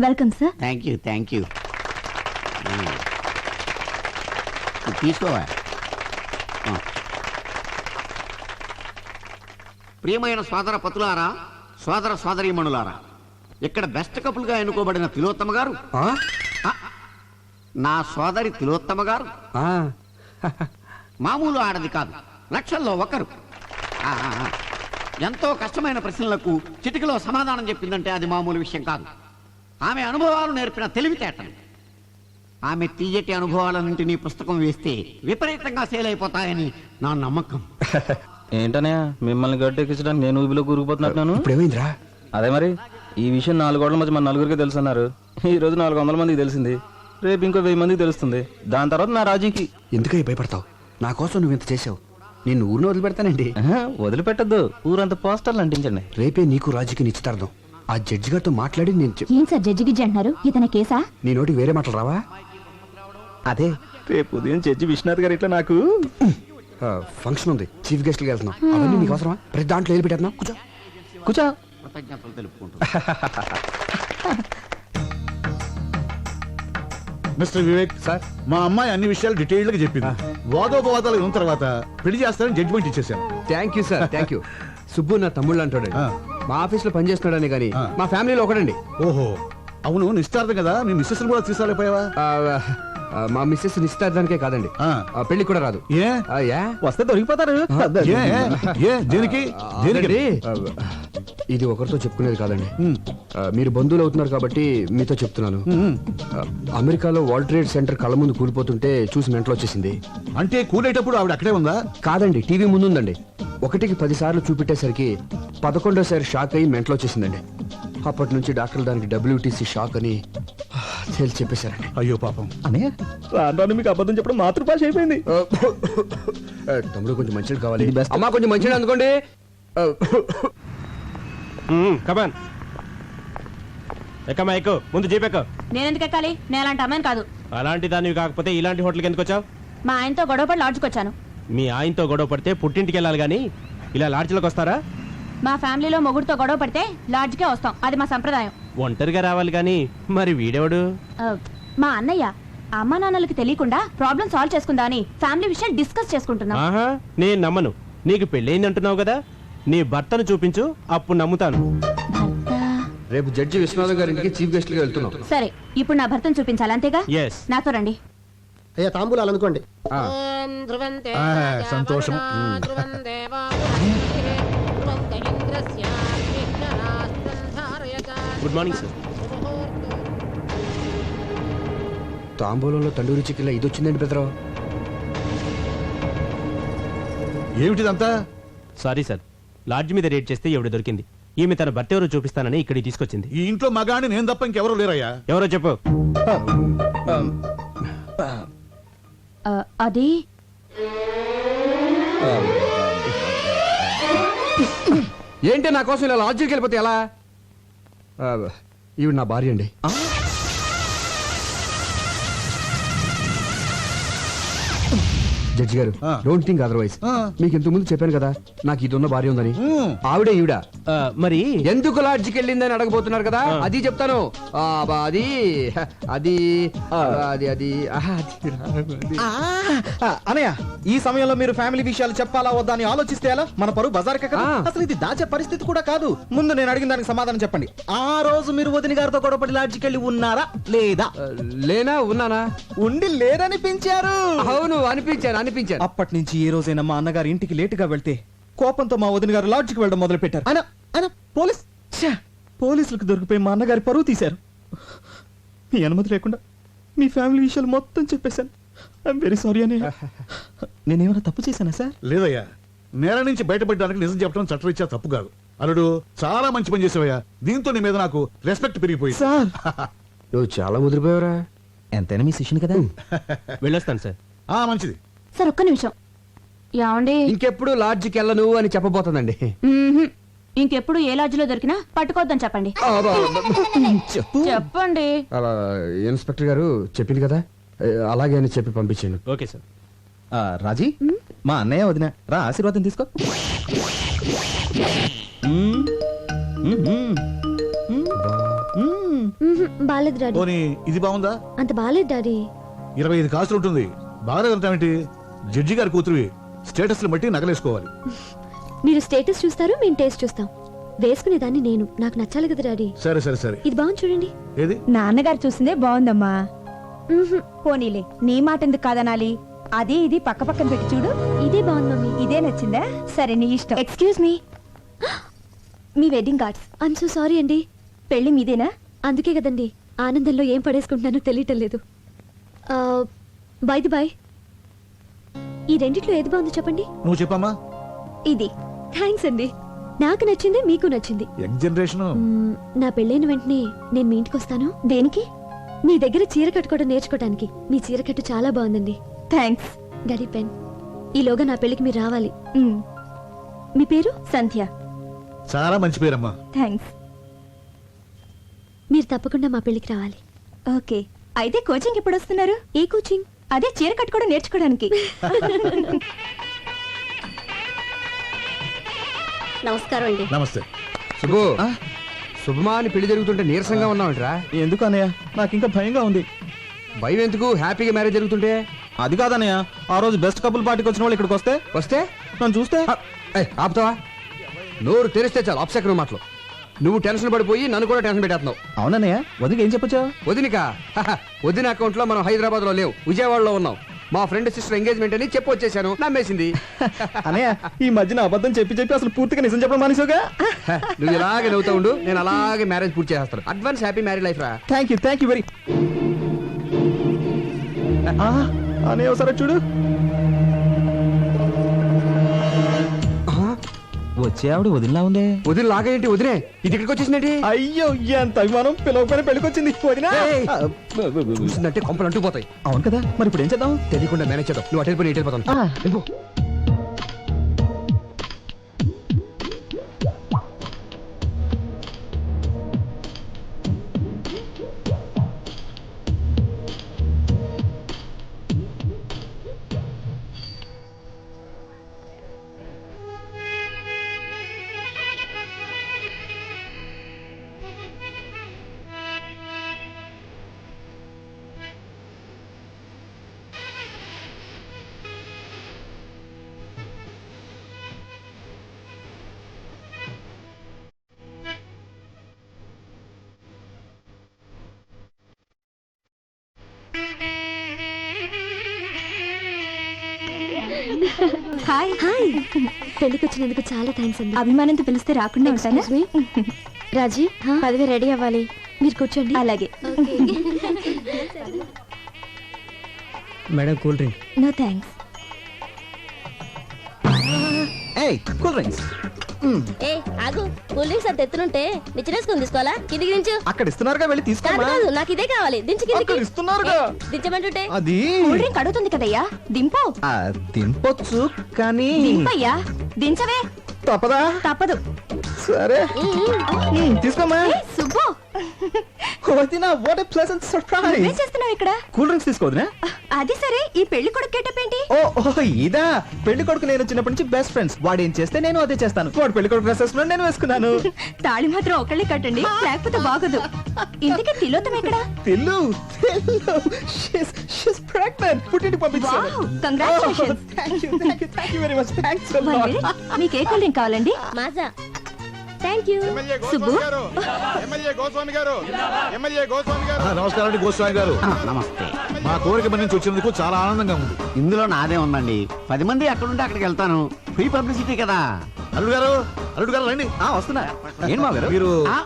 Welcome sir. Thank you తీసుకోవా. ప్రియమైన సోదర పతులారా, సోదర సోదరీమణులారా, ఇక్కడ బెస్ట్ కపుల్గా ఎన్నుకోబడిన తిలోత్తమ గారు, నా సోదరి తిలోత్తమ గారు మామూలు ఆడది కాదు, లక్షల్లో ఒకరు. ఎంతో కష్టమైన ప్రశ్నలకు చిటికలో సమాధానం చెప్పిందంటే అది మామూలు విషయం కాదు. ఆమె అనుభవాలు నేర్పిన తెలివితేటలు, ఆమె తీయటి అనుభవాలన్నింటినీ పుస్తకం వేస్తే విపరీతంగా సేల్ అయిపోతాయని నా నమ్మకం. ఏంటనే మిమ్మల్ని గట్టెక్కించడానికి నేను ఊబిలో కూరుకుపోతున్నాను. ఇప్పుడేమైందిరా? అదే మరి ఈ విషయం 4 గోడల మధ్య మన నలుగురికి తెలుసున్నారు. ఈ రోజు 400 మందికి తెలిసింది, రేపు ఇంకో 1000 మందికి తెలుస్తుంది. దాని తర్వాత నా రాజీకి. ఎందుకై భయపడతావు? నా కోసం నువ్వు ఇంత చేసావు, నిన్ను ఊరిని వదిలిపెడతానండి. వదిలిపెట్టద్దు, ఊరంతా పోస్టర్లు అంటించండి. రేపే నీకు రాజుకి నిశ్చితార్థం. ఆ జడ్జి గారితో మాట్లాడి నేను ఏం సార్ జడ్జి గిజ్జి అంటున్నారు? ఇతని కేసా? నీ నోటికి వేరే మాటలు రావా? అదే రేపు ఉదయం జడ్జి విశ్వనాథ్ గారు ఇట్లా నాకు ఫంక్షన్ ఉంది, చీఫ్ గెస్ట్ గా వెళ్తున్నాం. అవన్నీ నీకు అవసరమా? ప్రతి దాంట్లో వెళ్ళి పెట్టేస్తున్నాం. కూర్చో కూర్చో. కృతజ్ఞతలు తెలుపుకుంటూ. మిస్టర్ వివేక్ సార్, మా అమ్మాయి అన్ని విషయాలు డీటెయిల్డ్ గా చెప్పింది. వాదోపవాదాలు ఉన్న తర్వాత పెళ్లి చేస్తానని జడ్జిమెంట్ ఇచ్చేసాను. Thank you sir, thank you. Subbu నా తమ్ముళ్ళు అంటాడండి. మా ఆఫీస్ లో పనిచేస్తున్నాడని కానీ మా ఫ్యామిలీలో ఒకడండి. ఓహో, అవును, నిశ్చితార్థం కదా, మీ మిస్సెస్ కూడా తీసుకెళ్ళిపోయావా? మా మిస్సెస్ నిశ్చితార్థానికే కాదండి, పెళ్లి కూడా రాదు. ఏ వస్తే దొరికిపోతారు. దేనికి? ఇది ఒకరితో చెప్పుకునేది కాదండి. మీరు బంధువులు అవుతున్నారు కాబట్టి మీతో చెప్తున్నాను. అమెరికాలో వరల్డ్ ట్రేడ్ సెంటర్ కళ్ళ ముందు కూలిపోతుంటే చూసి మెంటలో వచ్చేసింది. అంటే కూలేటప్పుడు ఆవిడ అక్కడే ఉందా? కాదండి, టీవీ ముందు ఉందండి. 1కి 10 సార్లు చూపెట్టేసరికి 11వ షాక్ అయ్యి మెంటలో వచ్చేసిందండి. అప్పటి నుంచి డాక్టర్లు దానికి WTC షాక్ అని తేల్చి చెప్పేశారండి. అయ్యో పాపం. అనే రాను మీకు అబద్ధం చెప్పడం మాతృభాష అయిపోయింది. తమ్ముడు కొంచెం మంచిది కావాలి. అమ్మా కొంచెం మంచిది అందుకోండి. కమాన్ ఎక్కమ్మా, ఎక్కు, ముందు జీప్ ఎక్కు. నేను ఎందుకు ఎక్కాలి? నేను అలాంటి అమ్మాయిని కాదు. అలాంటి దానివి కాకపోతే ఇలాంటి హోటల్కి ఎందుకు వచ్చావు? మా ఆయనతో గొడవపడి లాడ్జ్కి వచ్చాను. మీ ఆయనతో గొడవ పడితే పుట్టింటికి వెళ్ళాలి కానీ ఇలా లాడ్జ్లోకి వస్తారా? మా ఫ్యామిలీలో మొగుడుతో గొడవ పడితే లాడ్జ్కే వస్తాం, అది మా సంప్రదాయం. ఒంటరిగా రావాలి కానీ మరి వీడెవడు? మా అన్నయ్య. అమ్మా నాన్నలకి తెలియకుండా ప్రాబ్లం సాల్వ్ చేసుకుందా అని ఫ్యామిలీ విషయాలు డిస్కస్ చేసుకుంటున్నాం. ఆహా, నేను నమ్మను. నీకు పెళ్ళయింది అంటున్నావు కదా, నీ భర్తను చూపించు, అప్పుడు నమ్ముతాను. రేపు జడ్జి విశ్వనాథ్ గారికి చీఫ్ గెస్ట్ గా వెళ్తున్నాం. సరే, ఇప్పుడు నా భర్తను చూపించాలి, అంతేగా? Yes. నాతో రండి. అయ్యా తాంబూలాలు అనుకోండి. సంతోషం. Good morning sir. తాంబూలంలో తండూరి చికెన్ ఇది వచ్చిందండి పెద్దరావు. ఏమిటిదంతా? సారీ సార్, లాడ్జ్ మీద రేట్ చేస్తే ఎవడు దొరికింది. ఈమె తన భర్త ఎవరో చూపిస్తానని ఇక్కడికి తీసుకొచ్చింది. ఈ ఇంట్లో మగాని నేను తప్ప ఇంకెవరూ లేరయ్యా. ఎవరో చెప్పు. అది ఏంటి నా కోసం ఇలా లాడ్జికి వెళ్ళిపోతే ఎలా? ఈవిడ నా భార్య అండి. జడ్జి గారు, డోంట్ థింక్ అదర్వైజ్. మీకు ఇంతకు ముందు చెప్పాను కదా నాకు ఇది ఉన్న భార్య ఉందని. ఆవిడే ఈవిడ. మరి ఎందుకు లాడ్జికి వెళ్ళిందని అడగబోతున్నారు కదా, అది చెప్తాను. అది అది అది అది అనయ్య, ఈ సమయంలో మీరు ఫ్యామిలీ విషయాలు చెప్పాలా వద్దా అని ఆలోచిస్తే ఎలా? మన పరువు బజార్కే కదా. అసలు ఇది దాచే పరిస్థితి కూడా కాదు. ముందు నేను అడిగిన దానికి సమాధానం చెప్పండి. ఆ రోజు మీరు వదిన గారితో గొడవపడి లాడ్జికి వెళ్ళి ఉన్నారా లేదా? లేనా ఉన్నానా? ఉండి లేదనిపించారు. అవును, అనిపించాను. అప్పటి నుంచి ఏ రోజైనా మా అన్నగారు ఇంటికి లేటుగా వెళ్తే కోపంతో మా వదిన గారు లాడ్జికి వెళ్ళడం మొదలు పెట్టారు. ఆయన పోలీసులకు దొరికిపోయి మా అన్నగారి పరువు తీశారు. మీ అనుమతి లేకుండా మీ ఫ్యామిలీ విషయాలు మొత్తం చెప్పేశాను. ఐఎమ్ వెరీ సారీ అని. నేనేమైనా తప్పు చేశానా సార్? లేదయ్యా, నేరం నుంచి బయటపడడానికి నిజం చెప్పడం చట్టరీత్యా తప్పు కాదు. అల్లుడు, చాలా మంచి పని చేసావయ్యా. దీంతో నీ మీద నాకు రెస్పెక్ట్ పెరిగిపోయింది. సార్, నువ్వు చాలా ముదిరిపోయావురా. ఎంతైనా మీ శిష్యుని కదా. వెళ్ళొస్తాను సార్. మంచిది సార్, ఒక్క నిమిషం. ఏమండి, ఇంకెప్పుడు లాడ్జికి వెళ్ళను అని చెప్పబోతుందండి. ఇంకెప్పుడు ఏ లాడ్జిలో దొరికినా పట్టుకోవద్దని చెప్పండి. చెప్పండి. ఇన్స్పెక్టర్ గారు చెప్పింది కదా, అలాగే అని చెప్పి పంపించాను. Okay sir. రాజీ, మా అన్నయ్య వదిన రా, ఆశీర్వాదం తీసుకో. బా బాలేదు డాడీ. పోనీ ఇది బాగుందా? అంత బాలేదు డాడీ. 25 కాసులు ఉంటుంది. బాగా వెళ్తామేంటి? జడ్జి గారి కూతురు స్టేటస్లు బట్టి నగలేసుకోవాలి. మీరు స్టేటస్ చూస్తారు, మేము టేస్ట్ చూస్తాం. వేసుకునేదాన్ని నేను, నాకు నచ్చాలి కదా డాడీ. సరే సరే సరే. ఇది బాగుంది చూడండి. ఏది? నాన్నగారు చూసిందే బాగుందమ్మా. పోనీలే, నీ మాట ఎందుకు కాదనాలి? అదే ఇది పక్క పక్కన పెట్టి చూడు. ఇదే బాగుంది మమ్మీ. ఇదే నచ్చిందా? సరే నీ ఇష్టం. Excuse me, me wedding cards. I'm so sorry అండి. పెళ్లి మీదేనా? అందుకే కదండి ఆనందంలో ఏం పడేసుకుంటున్నానో తెలియటం లేదు. బై ది బై, ఈ రెండిట్లో ఏది బాగుందో చెప్పండి. నువ్వు చెప్పమ్మా. ఇది. థ్యాంక్స్ అండి. నాకు నచ్చింది, మీకు నచ్చింది. Young generation. నా పెళ్ళైన వెంటనే నేను మీ ఇంటికి వస్తాను. దేనికి? మీ దగ్గర చీర కట్టుకోవడం నేర్చుకోవడానికి. మీ చీర కట్టు చాలా బాగుందండి. థ్యాంక్స్. Daddy pen. ఈలోగా నా పెళ్లికి మీరు రావాలి. మ్, మీ పేరు? సంధ్య. చాలా మంచి పేరమ్మా. థ్యాంక్స్. మీరు తప్పకుండా మా పెళ్లికి రావాలి. ఓకే, అయితే కోచింగ్ ఎప్పుడు వస్తున్నారు? ఏ కోచింగ్? అదే చీర కట్టుకోవడం నేర్చుకోవడానికి. నమస్కారం అండి. నమస్తే. శుభు, శుభమా అని పెళ్లి జరుగుతుంటే నీరసంగా ఉన్నావంటరా? ఎందుకు అన్నయ్య, నాకు ఇంకా భయంగా ఉంది. భయం ఎందుకు? హ్యాపీగా మ్యారేజ్ జరుగుతుంటే. అది కాదన్నయ్య, ఆ రోజు బెస్ట్ కపుల్ పార్టీకి వచ్చిన వాళ్ళు ఇక్కడికి వస్తే నన్ను చూస్తే ఆపుతావా? నోరు తెరిస్తే చాలు అప్సెకరం మాటలు. నువ్వు టెన్షన్ పడిపోయి నన్ను కూడా టెన్షన్ పెట్టేస్తున్నావు. అవునన్నయ్య, వదిలి ఏం చెప్పొచ్చా? వదినిక వదిన అకౌంట్ లో మనం హైదరాబాద్ లో లేవు, విజయవాడలో ఉన్నాం. మా ఫ్రెండ్ సిస్టర్ ఎంగేజ్మెంట్ అని చెప్పి వచ్చేసాను. నమ్మేసింది. అన్నయ్య, ఈ మధ్యన అబద్ధం చెప్పి చెప్పి అసలు పూర్తిగా నిజం చెప్పడం మానేసావుగా. నువ్వు ఇలాగే నవ్వుతా ఉండు, నేను అలాగే మ్యారేజ్ పూర్తి చేస్తాను. అడ్వాన్స్ హ్యాపీ మ్యారేజ్ లైఫ్ రా. Thank you very. అన్నయ్య ఒకసారి చూడు. వచ్చే ఆవిడ వదిలిలా ఉందే. వదిన లాగేంటి? వదినే ఇది ఇక్కడికి వచ్చేసినట్టు. అయ్యో, ఎంత అభిమానం! పిలవకపోయిన పెళ్ళికొచ్చింది వదినా. చూసిందంటే కొంపలు అంటుకుపోతాయి. అవును కదా, మరి ఇప్పుడు ఏం చేద్దాం? తెలియకుండా మేనేజ్ చేద్దాం. నువ్వు అటు వెళ్ళిపోయి ఇటు వెళ్ళిపోతాను. హాయ్. హాయ్. పెళ్లికి వచ్చినందుకు చాలా థ్యాంక్స్ అండి. అభిమానంతో పిలిస్తే రాకుండా ఉంటానా? రాజీ, పదవి రెడీ అవ్వాలి. మీరు కూర్చోండి. అలాగే. Madam, cool drink. No thanks. Cool drinks. ఏ ఆగు, కూల్ డ్రింక్స్ అంత ఎత్తునుంటే నిచ్చినేసుకుని తీసుకోవాలా? కిందికి దించు. అక్కడ ఇస్తున్నారుగా, వెళ్ళి తీసుకోమా. కాదు, నాకు ఇదే కావాలి. దించు కిందికి. అక్కడ ఇస్తున్నారుగా. దించమంటుంటే అది కూల్ డ్రింక్ అడుగుతుంది కదయ్యా, దింపు. తినపొచ్చు కానీ దింపయ్యా, దించవే. తప్పదా? తప్పదు. సరే, తీసుకోమా. సుబ్బు, వదినా, వాట్ ఏ ప్లెజెంట్ సర్ప్రైజ్. ఏం చేస్తున్నావు ఇక్కడ? కూల్ డ్రింక్స్ తీసుకోవద్దునా? అది సరే, ఈ పెళ్లి కొడుకు గెటప్ ఏంటి? ఓ ఇదా. పెళ్లి కొడుకు నేను చిన్నప్పటి నుంచి బెస్ట్ ఫ్రెండ్స్. వాడు ఏం చేస్తే నేను అదే చేస్తాను. వాడు పెళ్లి కొడుకు డ్రెస్ వేసుకున్నాడు, నేను వేసుకున్నాను. తాళి మాత్రం ఒకళ్ళే కట్టండి, లేకపోతే బాగోదు. ఇంతకీ తిలోతం ఎక్కడ? Tillu she's pregnant. పుట్టింటికి పంపించాను. Wow, congratulations. Thank you very much. Thanks a One lot. minute. మీకు ఏ కూల్ డ్రింక్ కావాలండి? మాజా. Thank you. సుబ్బు, నమస్కారం అండి గోస్వామి గారు. నమస్తే. మా కోరిక మీద నుంచి వచ్చినందుకు చాలా ఆనందంగా ఉంది. ఇందులో నాదే ఉందండి. 10 మంది ఎక్కడుంటే అక్కడికి వెళ్తాను. ఫ్రీ పబ్లిసిటీ కదా. అల్లుడు గారు రండి. వస్తున్నా. ఏం మా గారు? మీరు ఆ,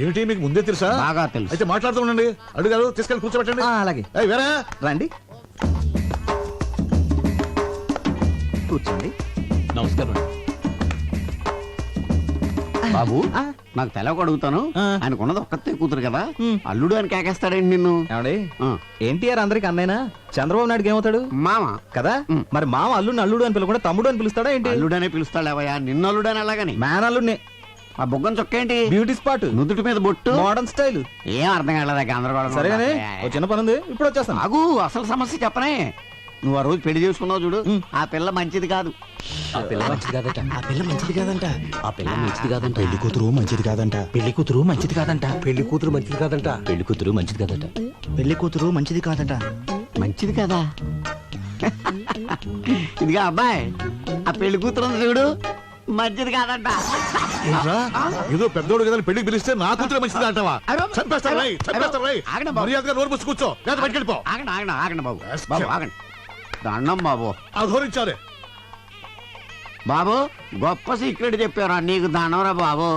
ఏమిటి మీకు ముందే తెలుసా? బాగా తెలుసు. అయితే మాట్లాడుతూ ఉండండి. అల్లుడు గారు తీసుకెళ్ళి కూర్చోబెట్టండి. అలాగే. ఏయ్, వేరా రండి, కూర్చోండి. నమస్కారం. బాబు, నాకు తెలవక అడుగుతాను. ఆయనకున్నది ఒక్కతే కూతురు కదా, అల్లుడు అని కేకేస్తాడండి నిన్ను. ఏమండి, ఆ. ఎన్టీఆర్ అందరికి అన్నైనా, చంద్రబాబు నాయుడుకి ఏమవుతాడు? మామ. కదా. మరి మామ అల్లుడిని అల్లుడు అని పిలవకుండా తమ్ముడు అని పిలుస్తాడా ఏంటి? అల్లుడనే పిలుస్తాడేవయ్యా, నిన్ను అల్లుడని అలాగని. మ్యాన్ అల్లుడిని. ఆ బొగ్గం చొక్కేంటి? బ్యూటీ స్పాట్, నుదుటి మీద బొట్టు, మోడర్న్ స్టైల్. ఏం అర్థం కాలేదా? గందరగోళం. సరేగానే, ఓ చిన్న పని ఉంది, ఇప్పుడు వచ్చేస్తాను. ఆగు, అసలు సమస్య చెప్పనే. నువ్వు ఆ రోజు పెళ్లి చేసుకున్నావు చూడు, ఆ పిల్ల మంచిది కాదు. ఆ పిల్ల మంచిది కాదట. ఆ పిల్ల మంచిది కాదంట. ఆ పిల్ల మంచిది కాదంట. పెళ్లి కూతురు మంచిది కాదంట. పెళ్లి కూతురు మంచిది కాదంట. పెళ్లి కూతురు మంచిది కాదంట. పెళ్లి కూతురు మంచిది కాదట. పెళ్లి కూతురు మంచిది కాదట. మంచిది కదా. ఇదిగా అబ్బాయి, ఆ పెళ్లి కూతురు ఉంది చూడు, మంచిది కాదంట. ఏంట్రా? ఏదో పెద్దోడు కదా అని పెళ్లికి పిలిస్తే నా కూతురే మంచిది అంటావా? చంపేస్తారు రై, చంపేస్తారు రై. ఆగండి బాబు. మర్యాదగా నోరు మూసి కూర్చో, లేదా బయటికి వెళ్ళిపో. ఆగండి ఆగండి ఆగండి బాబు. బాబు ఆగండి. దండం బాబు. అధోరించారే. బాబు గొప్ప సీక్రెట్ చెప్పారా, నీకు దండంరా బాబు.